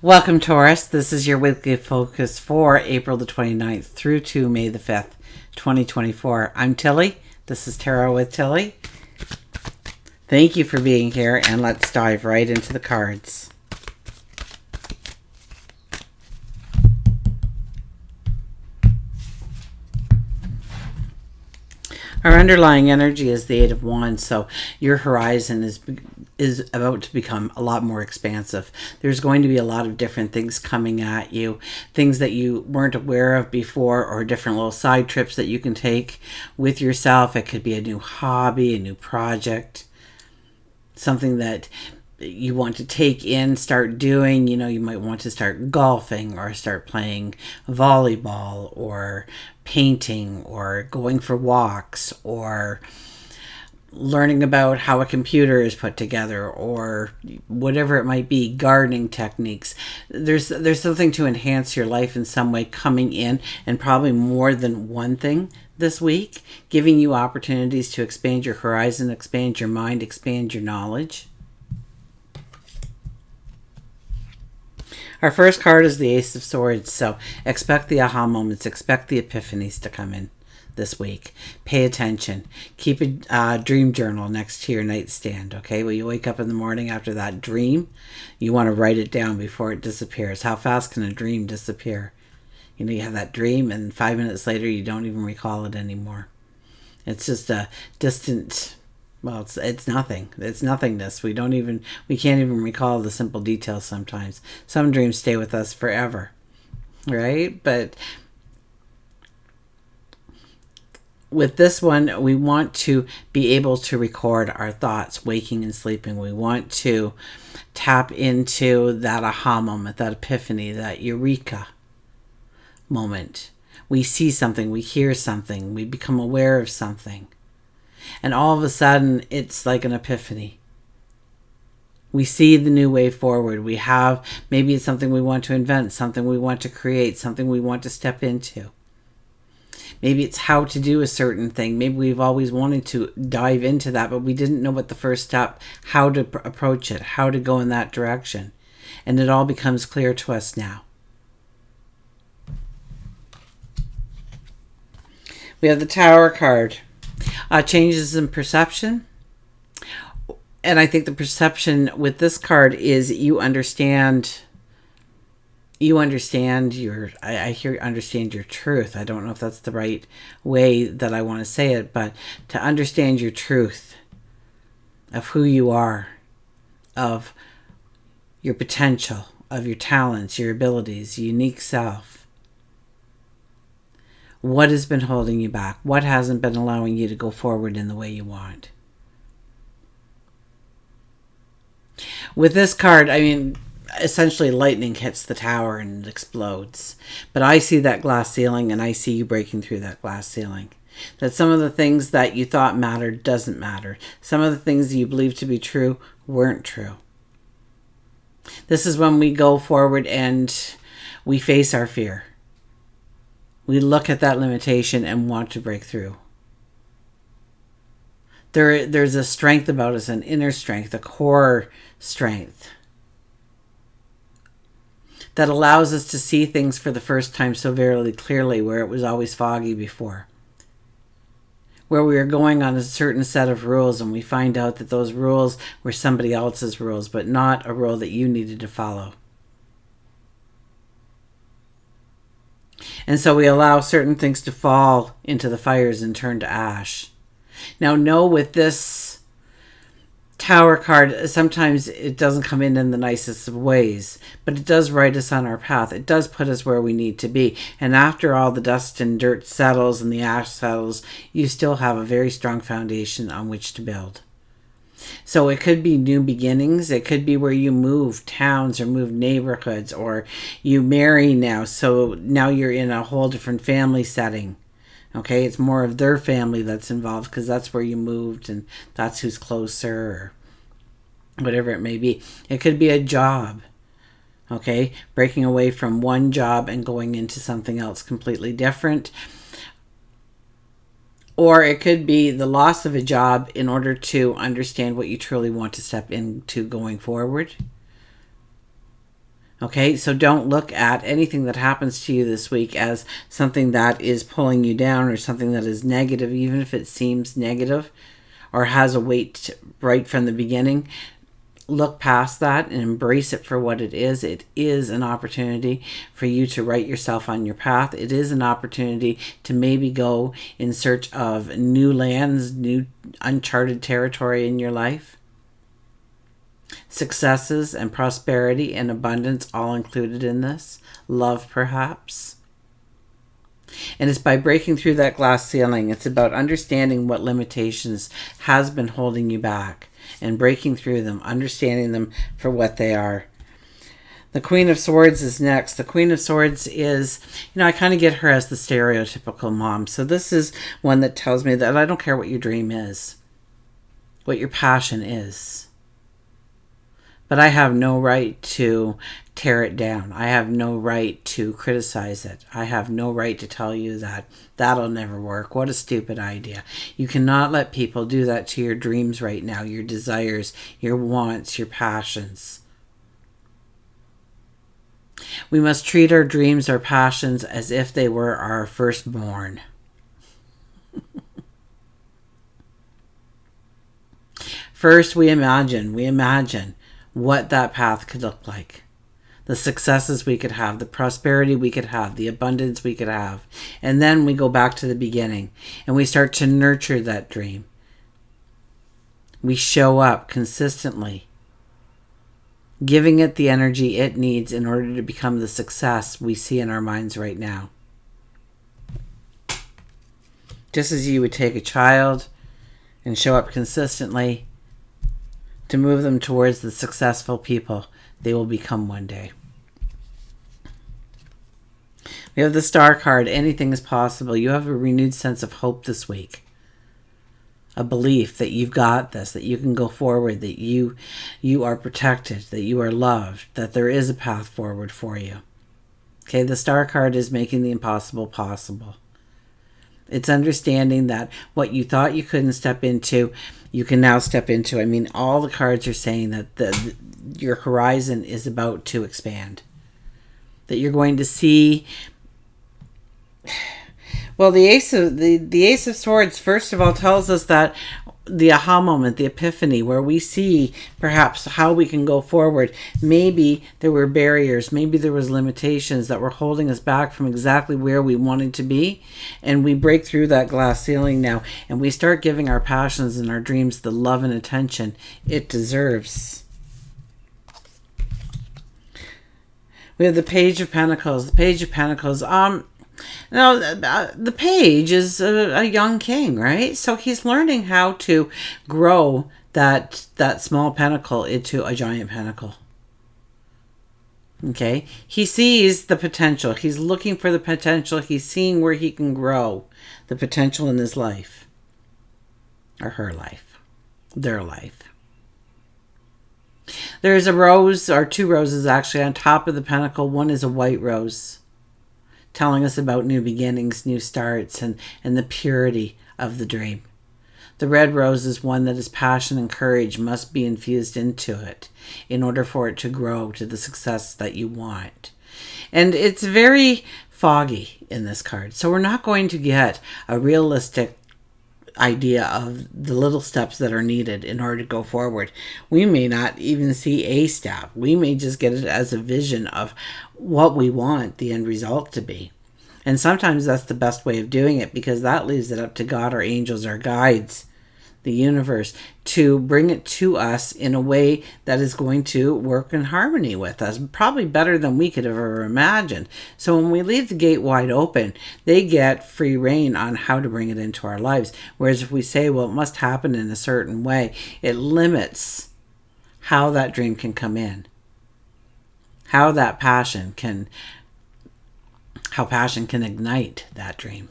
Welcome, Taurus. This is your weekly focus for April the 29th through to May the 5th, 2024. I'm Tilly. This is Tarot with Tilly. Thank you for being here, and let's dive right into the cards. Our underlying energy is the Eight of Wands, so your horizon is about to become a lot more expansive. There's going to be a lot of different things coming at you, things that you weren't aware of before, or different little side trips that you can take with yourself. It could be a new hobby, a new project, something that you want to take in, start doing. You know, you might want to start golfing or start playing volleyball or painting or going for walks or learning about how a computer is put together or whatever it might be, gardening techniques. There's something to enhance your life in some way coming in, and probably more than one thing this week, giving you opportunities to expand your horizon, expand your mind, expand your knowledge. Our first card is the Ace of Swords, so expect the aha moments, expect the epiphanies to come in this week. Pay attention. Keep a dream journal next to your nightstand, okay? When you wake up in the morning after that dream, you want to write it down before it disappears. How fast can a dream disappear? You know, you have that dream, and 5 minutes later, you don't even recall it anymore. It's just a distant... Well, it's nothing. It's nothingness. We can't even recall the simple details sometimes. Some dreams stay with us forever, right? But with this one, we want to be able to record our thoughts, waking and sleeping. We want to tap into that aha moment, that epiphany, that eureka moment. We see something, we hear something, we become aware of something. And all of a sudden, it's like an epiphany. We see the new way forward. We have, maybe it's something we want to invent, something we want to create, something we want to step into. Maybe it's how to do a certain thing. Maybe we've always wanted to dive into that, but we didn't know what the first step, how to approach it, how to go in that direction. And it all becomes clear to us now. We have the Tower card. Changes in perception. And I think the perception with this card is you understand your, I hear understand your truth. I don't know if that's the right way that I want to say it, but to understand your truth of who you are, of your potential, of your talents, your abilities, unique self. What has been holding you back? What hasn't been allowing you to go forward in the way you want? With this card, I mean, essentially lightning hits the tower and it explodes. But I see that glass ceiling, and I see you breaking through that glass ceiling. That some of the things that you thought mattered doesn't matter. Some of the things you believed to be true weren't true. This is when we go forward and we face our fear. We look at that limitation and want to break through. There's a strength about us, an inner strength, a core strength that allows us to see things for the first time so very clearly, where it was always foggy before. Where we are going on a certain set of rules and we find out that those rules were somebody else's rules, but not a rule that you needed to follow. And so we allow certain things to fall into the fires and turn to ash. Now, know with this Tower card, sometimes it doesn't come in the nicest of ways, but it does right us on our path. It does put us where we need to be. And after all the dust and dirt settles and the ash settles, you still have a very strong foundation on which to build. So it could be new beginnings. It could be where you move towns or move neighborhoods, or you marry now. So now you're in a whole different family setting. Okay, it's more of their family that's involved because that's where you moved and that's who's closer, or whatever it may be. It could be a job. Okay, breaking away from one job and going into something else completely different. Or it could be the loss of a job in order to understand what you truly want to step into going forward. Okay, so don't look at anything that happens to you this week as something that is pulling you down or something that is negative, even if it seems negative or has a weight right from the beginning. Look past that and embrace it for what it is. It is an opportunity for you to write yourself on your path. It is an opportunity to maybe go in search of new lands, new uncharted territory in your life. Successes and prosperity and abundance all included in this. Love, perhaps. And it's by breaking through that glass ceiling. It's about understanding what limitations has been holding you back and breaking through them, understanding them for what they are. The Queen of Swords is next. The Queen of Swords is, I kind of get her as the stereotypical mom. So this is one that tells me that I don't care what your dream is, what your passion is. But I have no right to tear it down. I have no right to criticize it. I have no right to tell you that that'll never work. What a stupid idea. You cannot let people do that to your dreams right now, your desires, your wants, your passions. We must treat our dreams, our passions, as if they were our firstborn. First, we imagine what that path could look like. The successes we could have, the prosperity we could have, the abundance we could have. And then we go back to the beginning and we start to nurture that dream. We show up consistently, giving it the energy it needs in order to become the success we see in our minds right now. Just as you would take a child and show up consistently to move them towards the successful people they will become one day. We have the Star card. Anything is possible. You have a renewed sense of hope this week. A belief that you've got this, that you can go forward, that you are protected, that you are loved, that there is a path forward for you. Okay, the Star card is making the impossible possible. It's understanding that what you thought you couldn't step into, you can now step into. I mean, all the cards are saying that your horizon is about to expand. That you're going to see. Well, the Ace of Swords, first of all, tells us that the aha moment, the epiphany, where we see perhaps how we can go forward. Maybe there were barriers, maybe there was limitations that were holding us back from exactly where we wanted to be, and we break through that glass ceiling now, and we start giving our passions and our dreams the love and attention it deserves. We have the Page of Pentacles. The Page of Pentacles, now, the page is a young king, right? So he's learning how to grow that small pentacle into a giant pentacle. Okay? He sees the potential. He's looking for the potential. He's seeing where he can grow the potential in his life. Or her life. Their life. There's a rose, or two roses actually, on top of the pentacle. One is a white rose, telling us about new beginnings, new starts, and the purity of the dream. The red rose is one that is passion and courage must be infused into it in order for it to grow to the success that you want. And it's very foggy in this card. So we're not going to get a realistic idea of the little steps that are needed in order to go forward. We may not even see a step. We may just get it as a vision of what we want the end result to be. And sometimes that's the best way of doing it, because that leaves it up to God, our angels, our guides, the universe, to bring it to us in a way that is going to work in harmony with us, probably better than we could have ever imagined. So when we leave the gate wide open, they get free reign on how to bring it into our lives. Whereas if we say, well, it must happen in a certain way, it limits how that dream can come in, how passion can ignite that dream.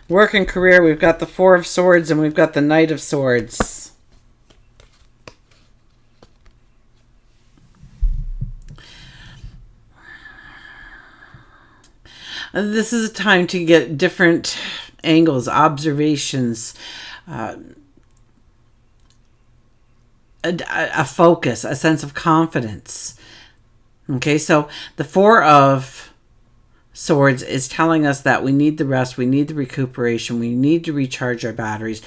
Work and career, we've got the Four of Swords and we've got the Knight of Swords. This is a time to get different angles, observations, a focus, a sense of confidence. Okay, so the Four of Swords is telling us that we need the rest, we need the recuperation, we need to recharge our batteries.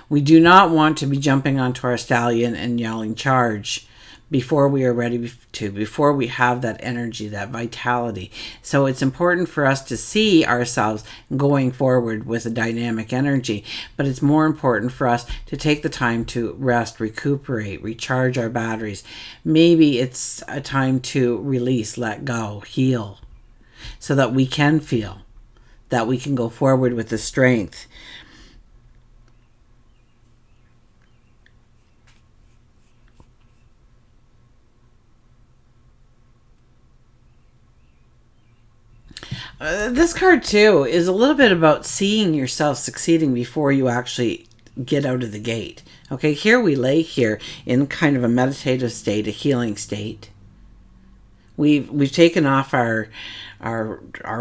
We do not want to be jumping onto our stallion and yelling charge before we are ready to, before we have that energy, that vitality. So it's important for us to see ourselves going forward with a dynamic energy, but it's more important for us to take the time to rest, recuperate, recharge our batteries. Maybe it's a time to release, let go, heal, so that we can feel, that we can go forward with the strength. This card too is a little bit about seeing yourself succeeding before you actually get out of the gate. Okay, here we lay here in kind of a meditative state, a healing state. We've taken off our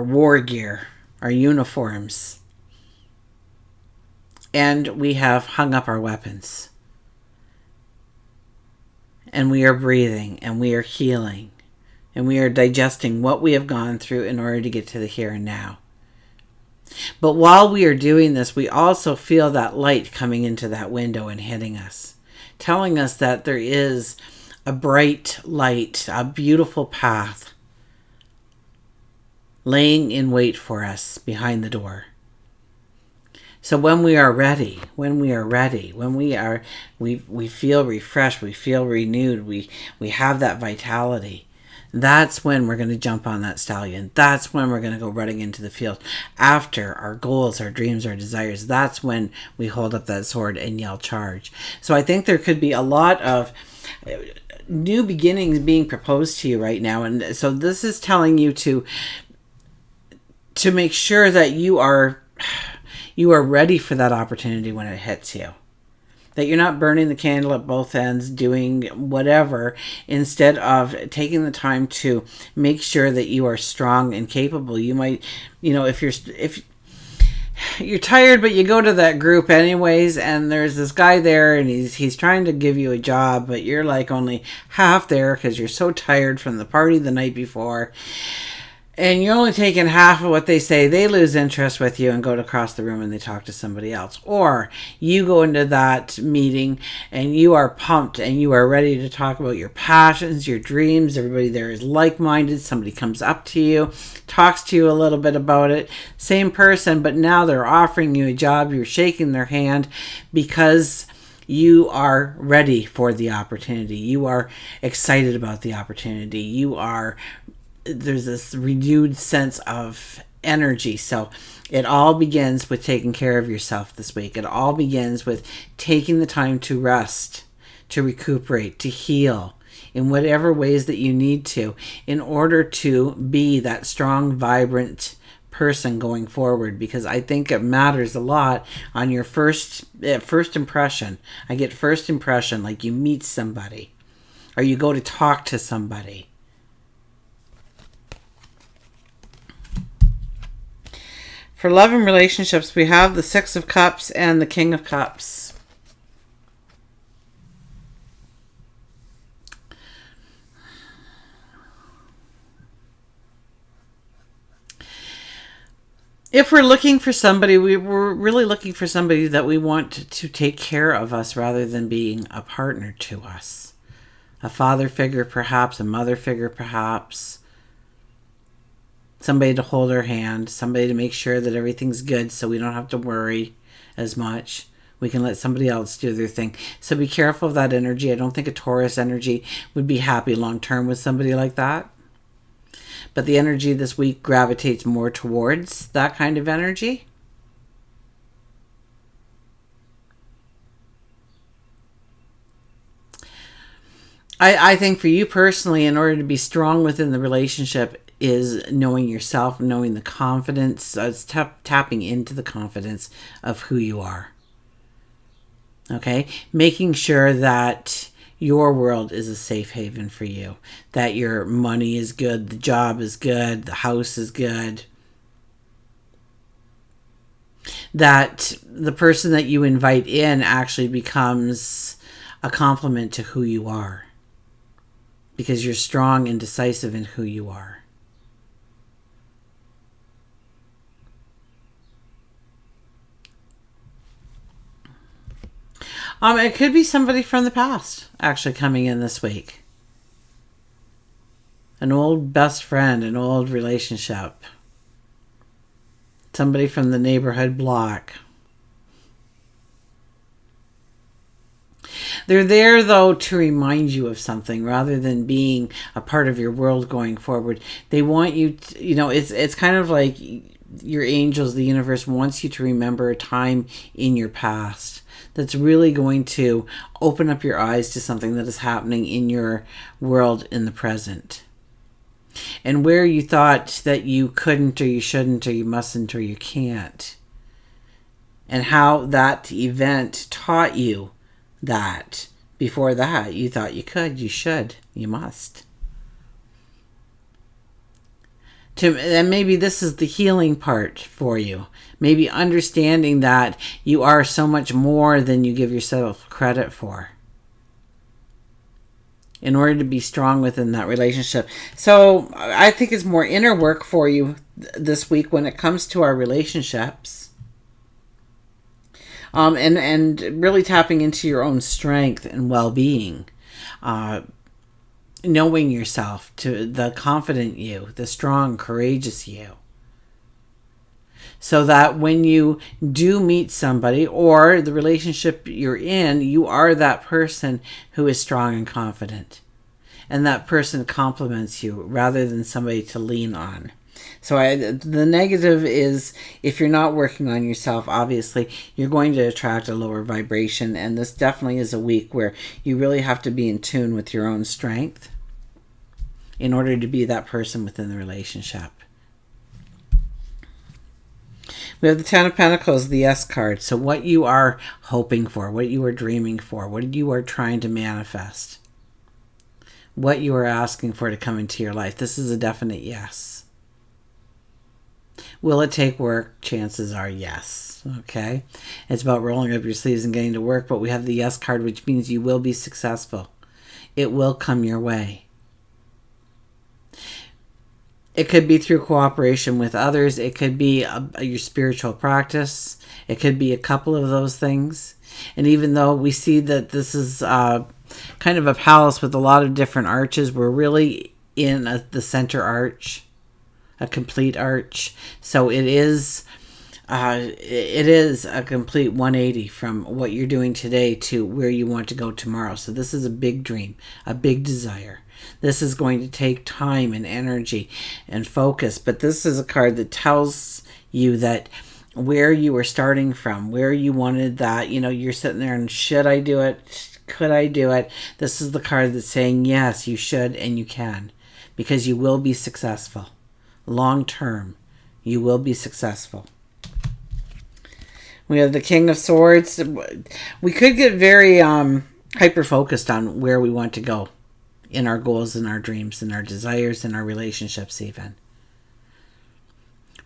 war gear, our uniforms, and we have hung up our weapons. And we are breathing, and we are healing, and we are digesting what we have gone through in order to get to the here and now. But while we are doing this, we also feel that light coming into that window and hitting us, telling us that there is a bright light, a beautiful path laying in wait for us behind the door. So when we are ready, we feel refreshed, we feel renewed, we have that vitality. That's when we're going to jump on that stallion. That's when we're going to go running into the field after our goals, our dreams, our desires. That's when we hold up that sword and yell charge. So I think there could be a lot of new beginnings being proposed to you right now. And so this is telling you to make sure that you are ready for that opportunity when it hits you. That you're not burning the candle at both ends, doing whatever, instead of taking the time to make sure that you are strong and capable. You might, if you're tired, but you go to that group anyways, and there's this guy there, and he's trying to give you a job, but you're like only half there because you're so tired from the party the night before. And you're only taking half of what they say. They lose interest with you and go across the room and they talk to somebody else. Or you go into that meeting and you are pumped and you are ready to talk about your passions, your dreams. Everybody there is like-minded. Somebody comes up to you, talks to you a little bit about it. Same person, but now they're offering you a job. You're shaking their hand because you are ready for the opportunity. You are excited about the opportunity. There's this renewed sense of energy. So it all begins with taking care of yourself this week. It all begins with taking the time to rest, to recuperate, to heal in whatever ways that you need to in order to be that strong, vibrant person going forward. Because I think it matters a lot on your first impression. I get first impression, like you meet somebody or you go to talk to somebody. For love and relationships, we have the Six of Cups and the King of Cups. If we're looking for somebody, we're really looking for somebody that we want to take care of us rather than being a partner to us. A father figure, perhaps, a mother figure, perhaps. Somebody to hold our hand, somebody to make sure that everything's good so we don't have to worry as much. We can let somebody else do their thing. So be careful of that energy. I don't think a Taurus energy would be happy long term with somebody like that. But the energy this week gravitates more towards that kind of energy. I think for you personally, in order to be strong within the relationship, is knowing yourself, knowing the confidence, it's tapping into the confidence of who you are. Okay? Making sure that your world is a safe haven for you, that your money is good, the job is good, the house is good, that the person that you invite in actually becomes a compliment to who you are, because you're strong and decisive in who you are. It could be somebody from the past actually coming in this week. An old best friend, an old relationship. Somebody from the neighborhood block. They're there, though, to remind you of something rather than being a part of your world going forward. They want you to, it's kind of like your angels, the universe wants you to remember a time in your past that's really going to open up your eyes to something that is happening in your world in the present. And where you thought that you couldn't or you shouldn't or you mustn't or you can't. And how that event taught you that before that you thought you could, you should, you must. And maybe this is the healing part for you. Maybe understanding that you are so much more than you give yourself credit for, in order to be strong within that relationship. So I think it's more inner work for you this week when it comes to our relationships. And really tapping into your own strength and well-being. Knowing yourself, to the confident you, the strong, courageous you. So that when you do meet somebody or the relationship you're in, you are that person who is strong and confident. And that person compliments you rather than somebody to lean on. So the negative is, if you're not working on yourself, obviously, you're going to attract a lower vibration. And this definitely is a week where you really have to be in tune with your own strength in order to be that person within the relationship. We have the Ten of Pentacles, the S card. So what you are hoping for, what you are dreaming for, what you are trying to manifest, what you are asking for to come into your life. This is a definite yes. Will it take work? Chances are yes. Okay? It's about rolling up your sleeves and getting to work, but we have the yes card, which means you will be successful. It will come your way. It could be through cooperation with others. It could be your spiritual practice. It could be a couple of those things. And even though we see that this is kind of a palace with a lot of different arches, we're really in the center arch, a complete arch. So it is a complete 180 from what you're doing today to where you want to go tomorrow. So this is a big dream, a big desire. This is going to take time and energy and focus, but this is a card that tells you that where you were starting from, where you wanted that, you're sitting there and should I do it? Could I do it? This is the card that's saying yes, you should and you can, because you will be successful. Long term, you will be successful. We have the King of Swords. We could get very hyper-focused on where we want to go in our goals and our dreams and our desires and our relationships even.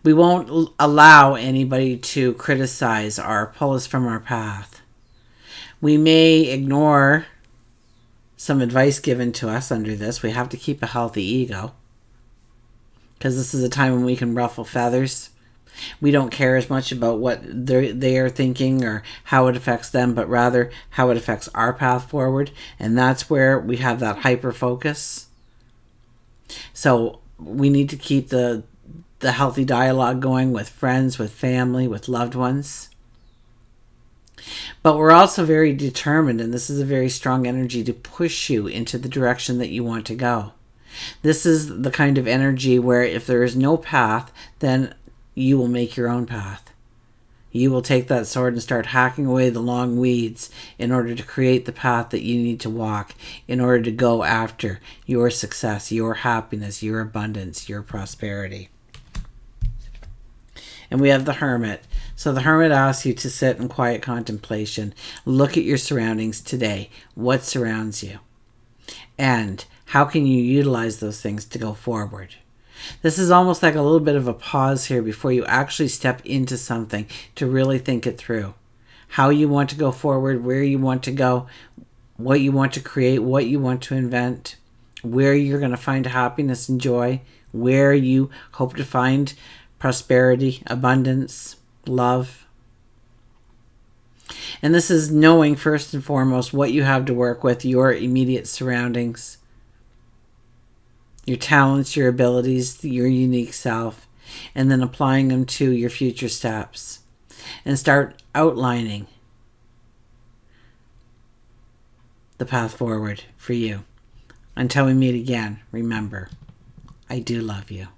We won't allow anybody to criticize or pull us from our path. We may ignore some advice given to us under this. We have to keep a healthy ego, because this is a time when we can ruffle feathers. We don't care as much about what they are thinking or how it affects them, but rather how it affects our path forward. And that's where we have that hyper focus. So we need to keep the healthy dialogue going with friends, with family, with loved ones. But we're also very determined, and this is a very strong energy to push you into the direction that you want to go. This is the kind of energy where if there is no path, then you will make your own path. You will take that sword and start hacking away the long weeds in order to create the path that you need to walk in order to go after your success, your happiness, your abundance, your prosperity. And we have the Hermit. So the Hermit asks you to sit in quiet contemplation. Look at your surroundings today. What surrounds you? And how can you utilize those things to go forward? This is almost like a little bit of a pause here before you actually step into something to really think it through. How you want to go forward, where you want to go, what you want to create, what you want to invent, where you're going to find happiness and joy, where you hope to find prosperity, abundance, love. And this is knowing first and foremost what you have to work with, your immediate surroundings, your talents, your abilities, your unique self, and then applying them to your future steps. And start outlining the path forward for you. Until we meet again, remember, I do love you.